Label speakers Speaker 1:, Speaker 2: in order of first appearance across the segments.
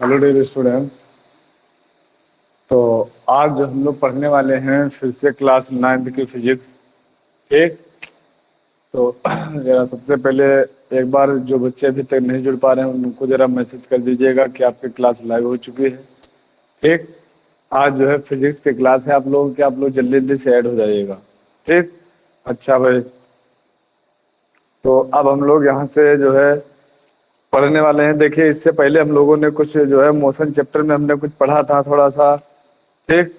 Speaker 1: Hello dear student. तो आज जो हम लोग पढ़ने वाले हैं फिर से क्लास 9th की फिजिक्स। ठीक। तो जरा सबसे पहले एक बार जो बच्चे अभी तक नहीं जुड़ पा रहे हैं उनको जरा मैसेज कर दीजिएगा कि आपकी क्लास लाइव हो चुकी है। ठीक। आज जो है फिजिक्स की क्लास है आप लोगों की, आप लोग जल्दी जल्दी से ऐड हो जाइएगा। ठीक। अच्छा भाई, तो अब हम लोग यहाँ से जो है पढ़ने वाले हैं। देखिए, इससे पहले हम लोगों ने कुछ जो है मोशन चैप्टर में हमने कुछ पढ़ा था थोड़ा सा। ठीक।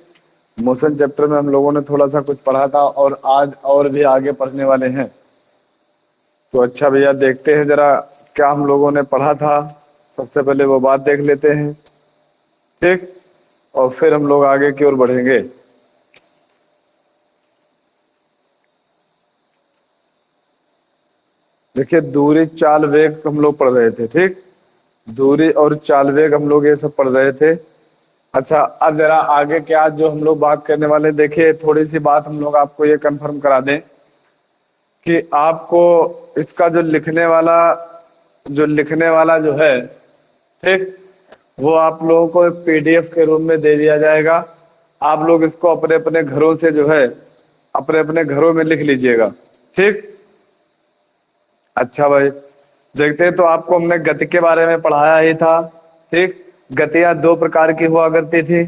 Speaker 1: मोशन चैप्टर में हम लोगों ने थोड़ा सा कुछ पढ़ा था और आज और भी आगे पढ़ने वाले हैं। तो अच्छा भैया, देखते हैं जरा क्या हम लोगों ने पढ़ा था। सबसे पहले वो बात देख लेते हैं। ठीक। और फिर हम लोग आगे की ओर बढ़ेंगे। देखिए, दूरी चाल वेग हम लोग पढ़ रहे थे। ठीक। दूरी और चाल वेग हम लोग ये सब पढ़ रहे थे। अच्छा, अब जरा आगे क्या जो हम लोग बात करने वाले, देखिए थोड़ी सी बात हम लोग आपको ये कंफर्म करा दें कि आपको इसका जो लिखने वाला जो है, ठीक, वो आप लोगों को एक पीडीएफ के रूप में दे दिया जाएगा। आप लोग इसको अपने अपने घरों से जो है अपने अपने घरों में लिख लीजिएगा। ठीक। अच्छा भाई, देखते हैं। तो आपको हमने गति के बारे में पढ़ाया ही था। ठीक। गतियां दो प्रकार की हुआ करती थी।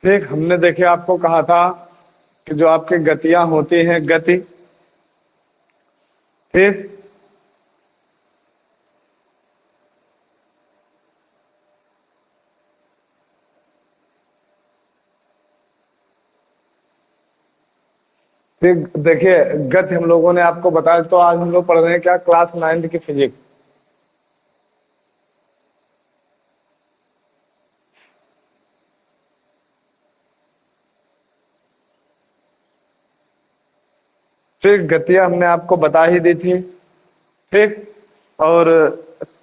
Speaker 1: ठीक। हमने देखिए आपको कहा था कि जो आपकी गतियां होती हैं गति। ठीक। ठीक। देखिए, गति हम लोगों ने आपको बताया। तो आज हम लोग पढ़ रहे हैं क्या, क्लास 9th की फिजिक्स। ठीक। गतियां हमने आपको बता ही दी थी। ठीक। और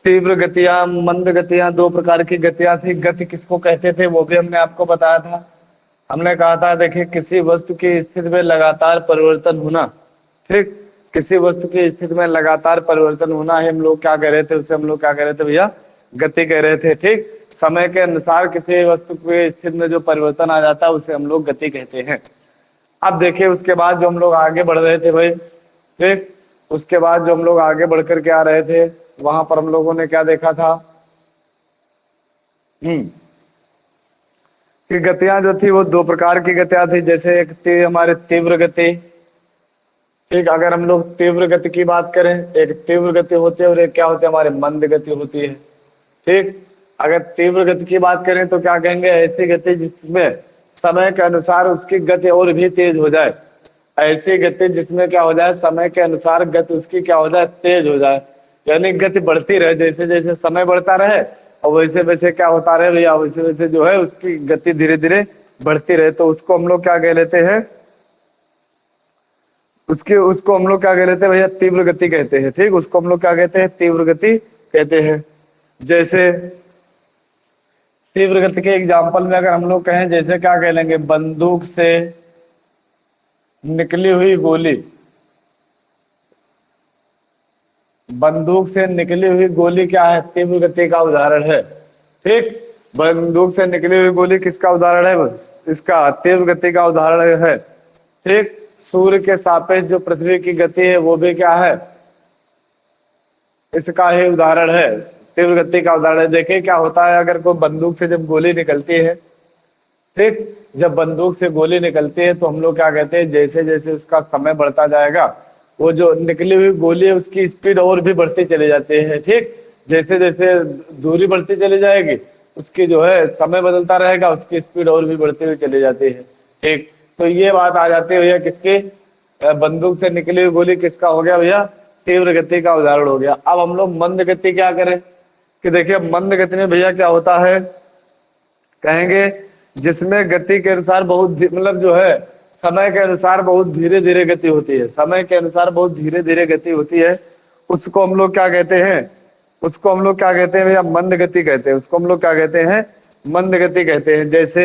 Speaker 1: तीव्र गतियां, मंद गतियां, दो प्रकार की गतियां थी। गति किसको कहते थे वो भी हमने आपको बताया था। हमने कहा था, देखिए, किसी वस्तु की स्थिति में लगातार परिवर्तन होना। ठीक। किसी वस्तु की स्थिति में लगातार परिवर्तन होना है, हम लोग क्या कह रहे थे उसे, हम लोग क्या कह रहे थे भैया, गति कह रहे थे। ठीक। समय के अनुसार किसी वस्तु की स्थिति में जो परिवर्तन आ जाता है उसे हम लोग गति कहते हैं। अब देखिए, उसके बाद जो हम लोग आगे बढ़ रहे थे भाई। ठीक। उसके बाद जो हम लोग आगे बढ़ कर के आ रहे थे, वहां पर हम लोगों ने क्या देखा था, कि गतियां जो थी वो दो प्रकार की गतियां थी। जैसे एक थी हमारी तीव्र गति। ठीक। अगर हम लोग तीव्र गति की बात करें, एक तीव्र गति होती है और एक क्या होती है, हमारी मंद गति होती है। ठीक। अगर तीव्र गति की बात करें तो क्या कहेंगे, ऐसी गति जिसमें समय के अनुसार उसकी गति और भी तेज हो जाए। ऐसी गति जिसमें क्या हो जाए, समय के अनुसार गति उसकी क्या हो जाए, तेज हो जाए। यानी गति बढ़ती रहे, जैसे जैसे समय बढ़ता रहे और वैसे वैसे क्या होता रहे भैया, वैसे वैसे जो है उसकी गति धीरे धीरे बढ़ती रहे। तो उसको हम लोग क्या कह लेते हैं, उसको हम लोग क्या कह लेते हैं भैया, तीव्र गति कहते हैं। ठीक। उसको हम लोग क्या कहते हैं, तीव्र गति कहते हैं। जैसे तीव्र गति के एग्जाम्पल में अगर हम लोग कहें, जैसे क्या कह लेंगे, बंदूक से निकली हुई गोली। बंदूक से निकली हुई गोली क्या है, तीव्र गति का उदाहरण है। ठीक। बंदूक से निकली हुई गोली किसका उदाहरण है, इसका तीव्र गति का उदाहरण है। ठीक। सूर्य के सापेक्ष जो पृथ्वी की गति है वो भी क्या है, इसका ही उदाहरण है, तीव्र गति का उदाहरण है। देखिए क्या होता है, अगर कोई बंदूक से जब गोली निकलती है, ठीक, जब बंदूक से गोली निकलती है तो हम लोग क्या कहते हैं, जैसे जैसे उसका समय बढ़ता जाएगा वो जो निकली हुई गोली है उसकी स्पीड और भी बढ़ती चली जाती है। ठीक। जैसे जैसे दूरी बढ़ती चली जाएगी उसकी जो है समय बदलता रहेगा, उसकी स्पीड और भी बढ़ती हुई चली जाती है। ठीक। तो ये बात आ जाती है भैया किसकी, बंदूक से निकली हुई गोली किसका हो गया भैया, तीव्र गति का उदाहरण हो गया। अब हम लोग मंद गति क्या करें, कि देखिए मंद गति में भैया क्या होता है, कहेंगे जिसमें गति के अनुसार बहुत मतलब जो है समय के अनुसार बहुत धीरे धीरे गति होती है। समय के अनुसार बहुत धीरे धीरे गति होती है, उसको हम लोग क्या कहते हैं, उसको हम लोग क्या कहते हैं भैया, मंद गति कहते हैं। उसको हम लोग क्या कहते हैं, मंद गति कहते हैं। जैसे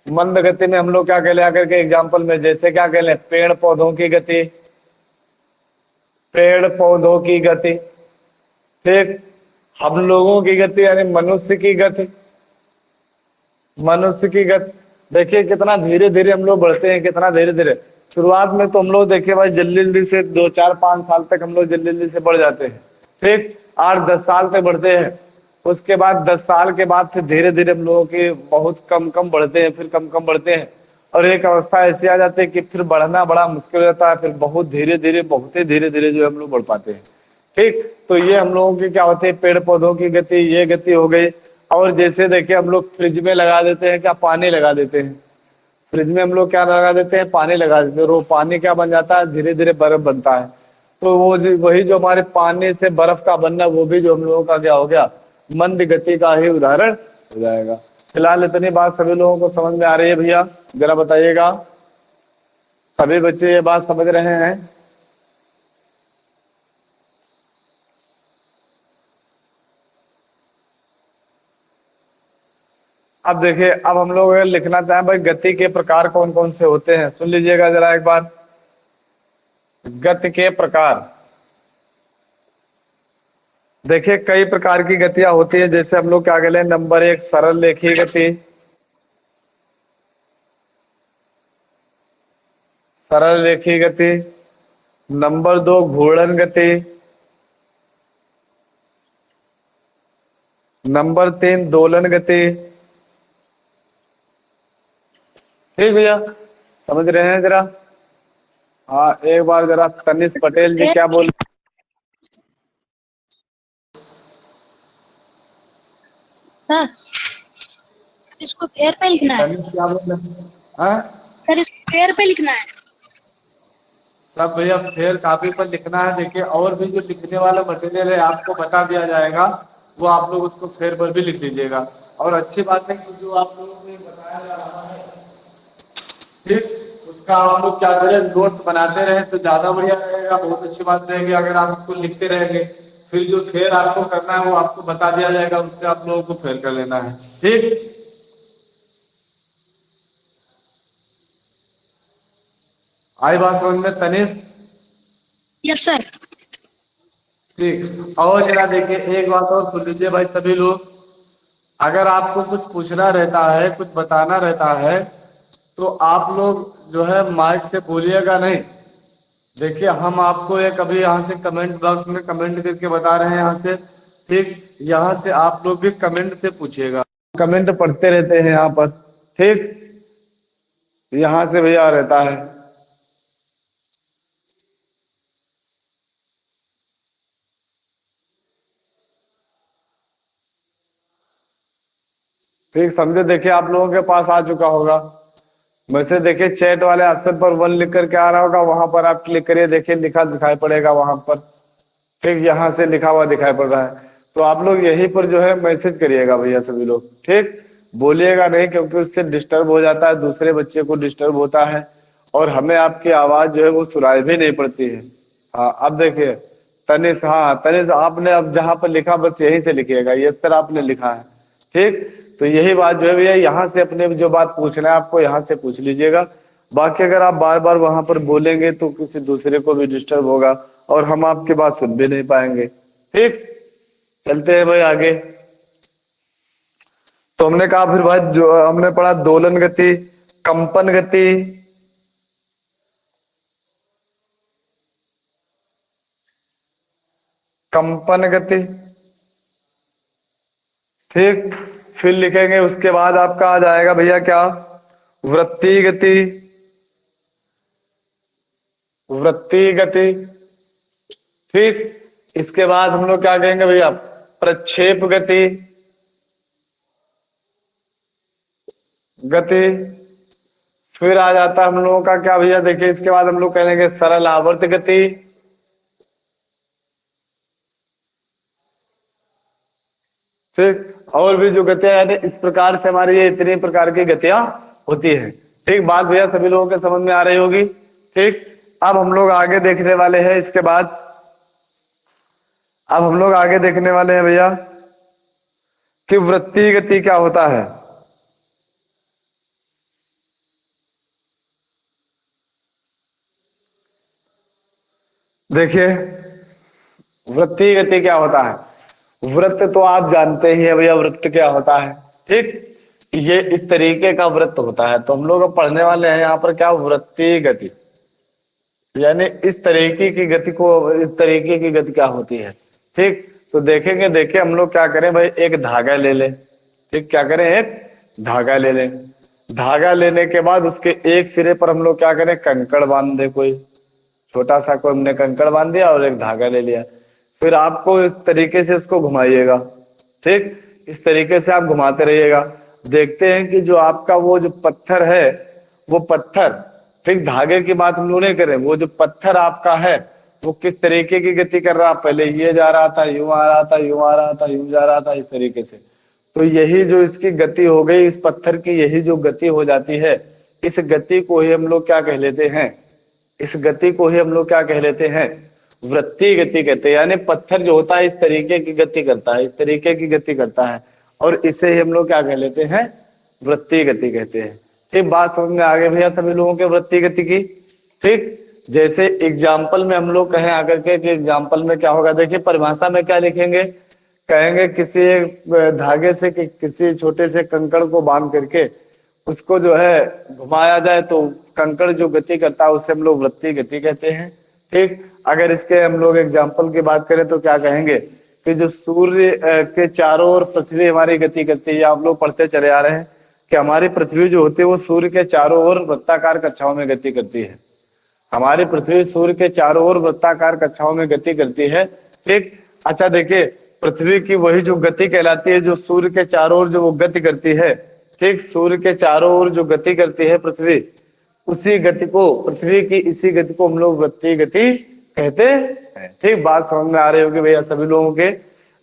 Speaker 1: मंद गति में हम लोग क्या कह ले आकर के एग्जाम्पल में, जैसे क्या कह ले, पेड़ पौधों की गति, पेड़ पौधों की गति, ठीक। हम लोगों की गति यानी मनुष्य की गति, मनुष्य की गति। देखिए कितना धीरे धीरे हम लोग बढ़ते हैं, कितना धीरे धीरे। शुरुआत में तो हम लोग देखिए भाई जल्दी जल्दी से 2 4 5 साल तक हम लोग जल्दी जल्दी से बढ़ जाते हैं, ठीक। 8 10 साल तक बढ़ते हैं। उसके बाद 10 साल के बाद फिर धीरे धीरे हम लोगों के बहुत कम कम बढ़ते हैं, फिर कम कम बढ़ते हैं। और एक अवस्था ऐसी आ जाती है कि फिर बढ़ना बड़ा मुश्किल हो जाता है, फिर बहुत धीरे धीरे, बहुत ही धीरे धीरे जो हम लोग बढ़ पाते हैं, ठीक। तो ये हम लोगों की क्या होती है, पेड़ पौधों की गति, ये गति हो गई। और जैसे देखिए हम लोग फ्रिज में लगा देते हैं क्या, पानी लगा देते हैं। फ्रिज में हम लोग क्या लगा देते हैं, पानी लगा देते हैं। और वो पानी क्या बन जाता है, धीरे धीरे बर्फ बनता है। तो वो वही जो हमारे पानी से बर्फ का बनना, वो भी जो हम लोगों का क्या हो गया, मंद गति का ही उदाहरण हो जाएगा। फिलहाल इतनी बात सभी लोगों को समझ में आ रही है भैया, जरा बताइएगा, सभी बच्चे ये बात समझ रहे हैं? अब देखिए, अब हम लोग अगर लिखना चाहें भाई गति के प्रकार कौन कौन से होते हैं, सुन लीजिएगा जरा एक बार। गति के प्रकार, देखिए कई प्रकार की गतियां होती है। जैसे हम लोग क्या कहते हैं, नंबर 1 सरल रेखीय गति, सरल रेखीय गति। नंबर 2 घूर्णन गति। नंबर 3 दोलन गति। ठीक भैया, समझ रहे हैं जरा? हाँ, एक बार जरा तनिष पटेल जी क्या बोल,
Speaker 2: सर इसको फेर पे लिखना है।
Speaker 1: तनिष क्या बोल रहे हैं? हाँ?
Speaker 2: सर इसको फेर पे लिखना है।
Speaker 1: सब भैया फेर कापी पर लिखना है। देखिए और भी जो लिखने वाला मटेरियल है आपको बता दिया जाएगा, वो आप लोग उसको फेर पर भी लिख दीजिएगा। और अच्छी बात है कि जो आप लोगों को बताया जा रहा है, ठीक, उसका आप लोग क्या करें, नोट्स बनाते रहे तो ज्यादा बढ़िया रहेगा। बहुत अच्छी बात रहेगी अगर आप उसको लिखते रहेंगे। फिर जो फेर आपको करना है वो आपको बता दिया जाएगा, उससे आप लोगों को फेर कर लेना है, ठीक। आई बात समझ में तनिष?
Speaker 2: Yes sir.
Speaker 1: ठीक। और जरा देखिए एक बात और सुन लीजिए भाई सभी लोग, अगर आपको कुछ पूछना रहता है, कुछ बताना रहता है, तो आप लोग जो है माइक से बोलिएगा नहीं। देखिए हम आपको एक अभी यहाँ से कमेंट बॉक्स में कमेंट करके बता रहे हैं यहाँ से, ठीक। यहाँ से आप लोग भी कमेंट से पूछिएगा, कमेंट पढ़ते रहते हैं यहाँ पर, ठीक। यहाँ से भैया रहता है। ठीक, समझे? देखिए आप लोगों के पास आ चुका होगा वैसे। देखिए चैट वाले ऑप्शन पर 1 लिख करके आ रहा होगा, वहां पर आप क्लिक करिए, देखिए लिखा दिखाई पड़ेगा वहां पर, ठीक। यहाँ से लिखा हुआ दिखाई पड़ रहा है। तो आप लोग यहीं पर जो है मैसेज करिएगा भैया सभी लोग, ठीक। बोलिएगा नहीं, क्योंकि उससे डिस्टर्ब हो जाता है, दूसरे बच्चे को डिस्टर्ब होता है और हमें आपकी आवाज जो है वो सुनाई भी नहीं पड़ती है। हाँ अब देखिए तनिष, हाँ तनिष आपने अब जहाँ पर लिखा बस यहीं से लिखिएगा, ये इस तरह आपने लिखा है, ठीक। तो यही बात जो है भैया, यहाँ से अपने जो बात पूछना है आपको यहाँ से पूछ लीजिएगा। बाकी अगर आप बार बार वहां पर बोलेंगे तो किसी दूसरे को भी डिस्टर्ब होगा और हम आपकी बात सुन भी नहीं पाएंगे, ठीक। चलते हैं भाई आगे। तो हमने कहा फिर भाई जो हमने पढ़ा दोलन गति, कंपन गति, कंपन गति, ठीक। फिर लिखेंगे उसके बाद आपका आ जाएगा भैया क्या, वृत्तीय गति, वृत्तीय गति, ठीक। इसके बाद हम लोग क्या कहेंगे भैया, प्रक्षेप गति, गति। फिर आ जाता है हम लोगों का क्या भैया, देखिए इसके बाद हम लोग कहेंगे सरल आवर्त गति, ठीक। और भी जो गतियां, यानी इस प्रकार से हमारी ये इतनी प्रकार की गतियां होती है, ठीक। बात भैया सभी लोगों के समझ में आ रही होगी, ठीक। अब हम लोग आगे देखने वाले हैं इसके बाद अब हम लोग आगे देखने वाले हैं भैया कि वृत्तीय गति क्या होता है। देखिए वृत्तीय गति क्या होता है। वृत्त तो आप जानते ही है भैया, वृत्त क्या होता है। ठीक, ये इस तरीके का वृत्त होता है। तो हम लोग अब पढ़ने वाले हैं यहाँ पर क्या, वृत्तीय गति, यानी इस तरीके की गति को, इस तरीके की गति क्या होती है। ठीक, तो देखेंगे। देखिए हम लोग क्या करें भाई, एक धागा ले लें। ठीक, क्या करें, एक धागा ले लें। धागा लेने के बाद उसके एक सिरे पर हम लोग क्या करें, कंकड़ बांध दे। कोई छोटा सा कोई हमने कंकड़ बांध दिया और एक धागा ले लिया। फिर आपको इस तरीके से उसको घुमाइएगा। ठीक, इस तरीके से आप घुमाते रहिएगा। देखते हैं कि जो आपका वो जो पत्थर है, वो पत्थर, ठीक, धागे की बात हम लोग नहीं करें, वो जो पत्थर आपका है वो किस तरीके की गति कर रहा है। पहले ये जा रहा था, यूं आ रहा था, यूं आ रहा था, यूं जा रहा था, इस तरीके से। तो यही जो इसकी गति हो गई, इस पत्थर की यही जो गति हो जाती है, इस गति को ही हम लोग क्या कह लेते हैं, इस गति को ही हम लोग क्या कह लेते हैं, वृत्तीय गति कहते हैं। यानी पत्थर जो होता है इस तरीके की गति करता है, इस तरीके की गति करता है, और इसे ही हम लोग क्या कह लेते हैं, वृत्तीय गति कहते हैं। ठीक, बात समझ में आ गई भैया सभी लोगों के वृत्तीय गति की। ठीक, जैसे एग्जाम्पल में हम लोग कहें आकर के कि एग्जाम्पल में क्या होगा। देखिए परिभाषा में क्या लिखेंगे, कहेंगे किसी एक धागे से कि किसी छोटे से कंकड़ को बांध करके उसको जो है घुमाया जाए तो कंकड़ जो गति करता है उसे हम लोग वृत्तीय गति कहते हैं। ठीक, अगर इसके हम लोग एग्जाम्पल की बात करें तो क्या कहेंगे कि जो सूर्य के चारों ओर पृथ्वी हमारी गति करती है। आप लोग पढ़ते चले आ रहे हैं कि हमारी पृथ्वी जो होती है वो सूर्य के चारों ओर वृत्ताकार कक्षाओं में गति करती है। हमारी पृथ्वी सूर्य के चारों ओर वृत्ताकार कक्षाओं में गति करती है। ठीक, अच्छा देखिए पृथ्वी की वही जो गति कहलाती है, जो सूर्य के चारों ओर जो वो गति करती है। ठीक, सूर्य के चारों ओर जो गति करती है पृथ्वी, उसी गति को, पृथ्वी की इसी गति को हम लोग वृत्तीय गति कहते हैं। ठीक, बात समझ में आ रही होगी भैया सभी लोगों के।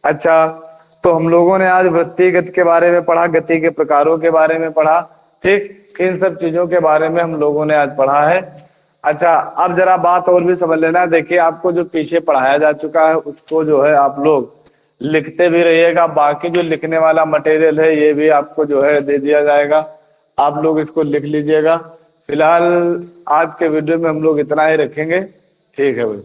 Speaker 1: अच्छा, तो हम लोगों ने आज वृत्तीय गति के बारे में पढ़ा, गति के प्रकारों के बारे में पढ़ा। ठीक, इन सब चीजों के बारे में हम लोगों ने आज पढ़ा है। अच्छा, अब जरा बात और भी समझ लेना। देखिए आपको जो पीछे पढ़ाया जा चुका है उसको जो है आप लोग लिखते भी रहिएगा। बाकी जो लिखने वाला मटेरियल है ये भी आपको जो है दे दिया जाएगा, आप लोग इसको लिख लीजिएगा। फिलहाल आज के वीडियो में हम लोग इतना ही रखेंगे। ठीक है भाई।